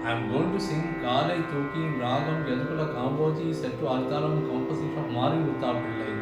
I'm going to sing Kalai Thoki in Ragam Yadukula Kamboji set to Altaram composition of Mari Mutta Pillai.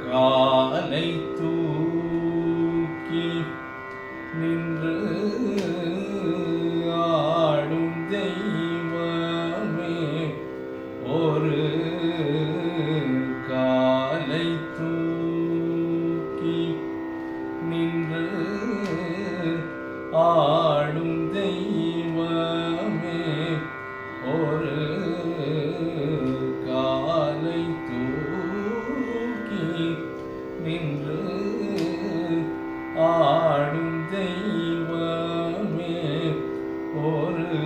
காலை தூக்கி நின்று ஆடும் தெய்வமே ஒரு காலை தூக்கி நின்று ஆடும் தெய்வமே ஒரு காலை தூக்கி நின்று ஆடும் தெய்வமே ஒரு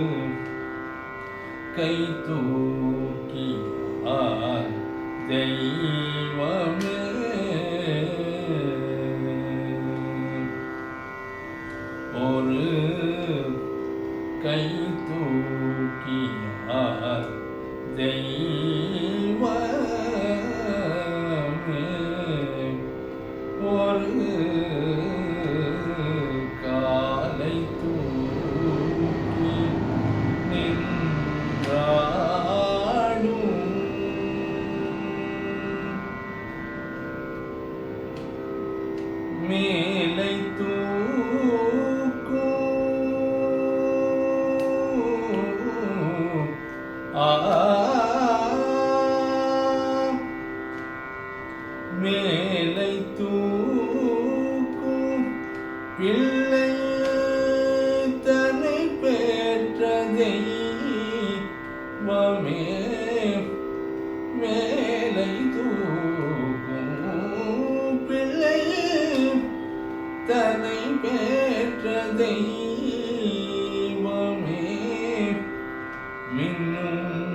கை தூக்கி தெய்வமே ஒரு கை தூக்கியார் தெய்வமே ஒரு காலை தூக்கி நின்றாடும் மேலை மேலை தூக்கும் பிள்ளை தன்னை பெற்ற தெய்வமே மேலை தூக்கும் பிள்ளை தன்னை பெற்ற தெய்வமே மின்னும்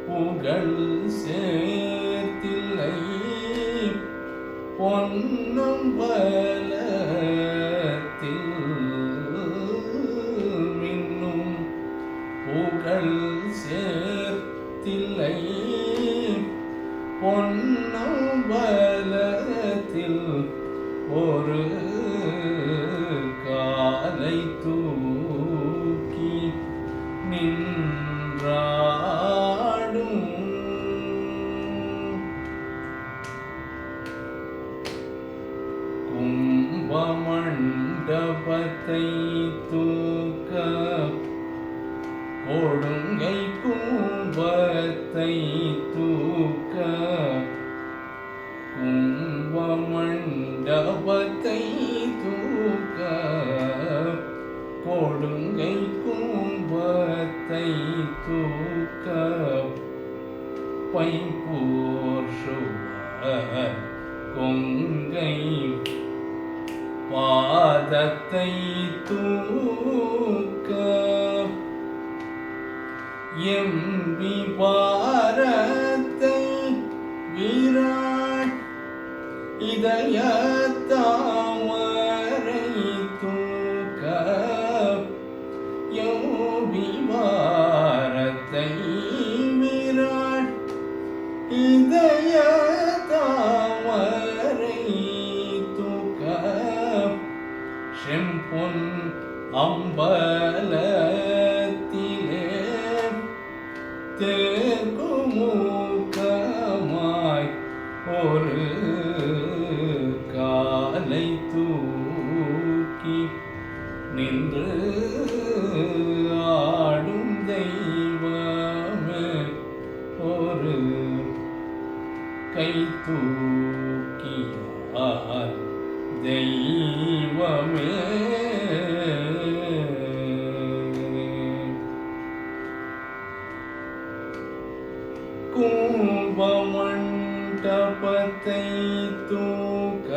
புகழ் சேர்த்தில்லை பொன்னம் பலத்தில் மின்னும் புகழ் சேர்த்தில்லை பொன்னம் பலத்தில் ஒரு காலை தூக்கி நின்றாடும் கும்பமண்டபத்தை தூக்க கொடுங்கை கும்பத்தை தூக்க கும்பமண்டபத்தை தூக்க கொடுங்கை கும்பத்தை தூக்க பைம்பூர் சுவர் கொங்கை பாதத்தை தூக்க எம்பி பாரத்தை விராட் இதய தாமரை தூக்க எம்பி பாரத்தை விராட் இதய தாமரை தூக்க செம்பொன் அம்பலத்திலே தேர்குமுகமாய் ஒரு காலை தூக்கி நின்று ஆடும் தெய்வமே ஒரு கை தூக்கியார் தெய்வமே கும்பமண்டபத்தை தூக்க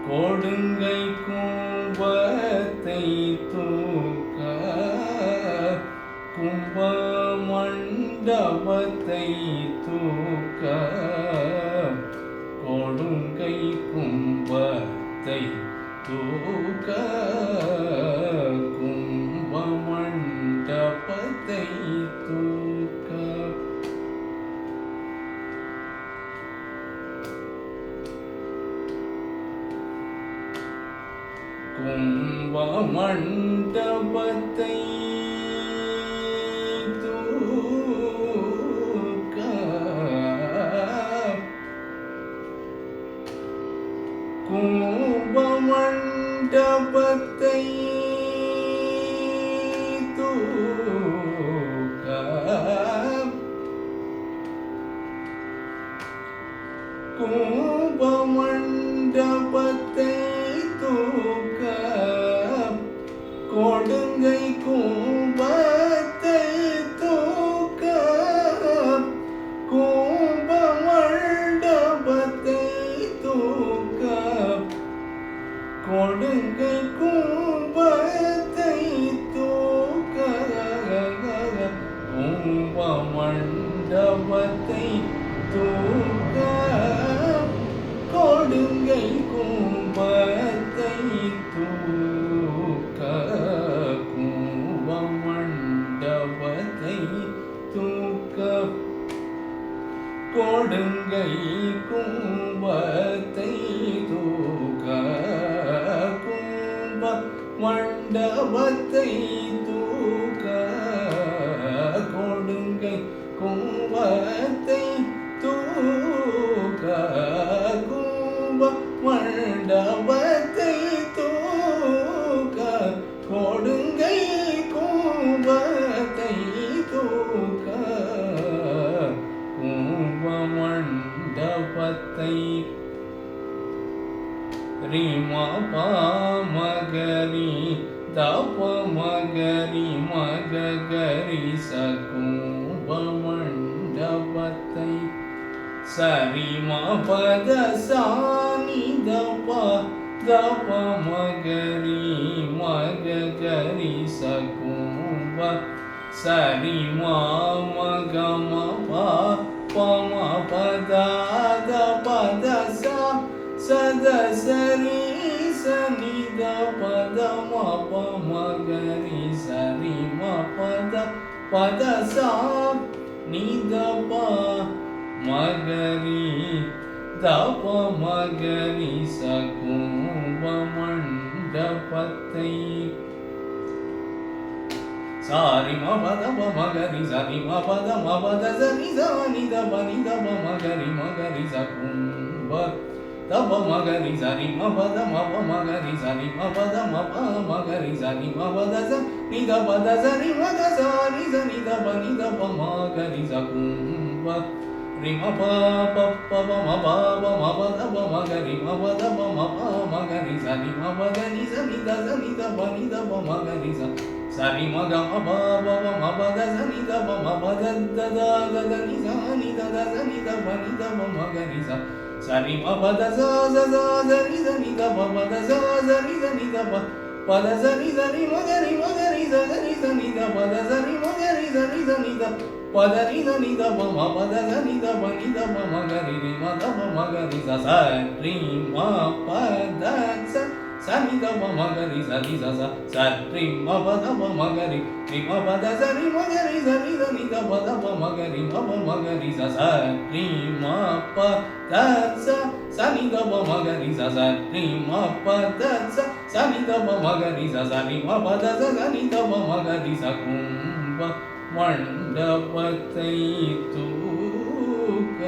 கொடுங்கை கும்பத்தை தூக்க கும்பமண்டபத்தை தூக்க கொடுங்கை கும்பத்தை தூக்க கும்பமண்டபத்தை தூக்க கும்பமண்டபத்தை தூக்க கும்பமண்டபத்தை தூக்க கும்பமண்டபத்தை தூக்க கொடுங்கை கும்பத்தை தூக்க கும்பமண்டபத்தை தூக்க கொடுங்கை கும்பத்தை தூக்க கும்பமண்டபத்தை தூக்க கொடுங்கை கும்பத்தை தூக்க கும்பமண்டபத்தை தூக்க கொடுங்கை கும்பத்தை தூக்க கும்பமண்டபத்தை தூக்க கொடுங்கை கும்பத்தை தூக்க கும்பமண்டபத்தை தூக்க கொடுங்கை கும்பத்தை தூக்க கும்பமண்டபத்தை ரீமா பாமகரி தபமகரி மகரி சகும்பமண்டபத்தை சரிமா பத சானி தபா தபமகரி மகரி சகும்ப சரி மம கம பம பத பத சத சரி சனித பத ம கரி சரி ம பத சா நித ப மகரி தப மகரி சகும்ப மண்டபத்தை சாரி மபத மகரி சரி மபத சரி சனி தப மகரி மகரி சகும்ப தப மகரி சரி மபத மகரி சரி மபத மகரி சரி மபத சனி தப சரி மக சாரி சனி தப மகரி சகும்ப ரிம ப மபத மகரி மபத மகரி சரி மபத நி சனி தப மகரி சரி மக மபத சனி தப மபத தத நி சனி தப மகரி சரி மபத சரி சனி தப பத சரி சனி தப பத சரி சரி மகரி சரி சனி தப சரி மகரி சரி சனி தப பதரி சனி தப மபத சனி தப மகரி ரிம தப மகரி சரி ம பத சனி தப மகரி சரி சரி மபத மகரி ரிம பத சரி மகரி சரி சனி தப மகரி மகரி சரி ம பத சனி தப மகரி சரி ம பத சனி தப மகரி சரி ம பத சனி தப மகரி சகும்ப மண்டபத்தை தூக்க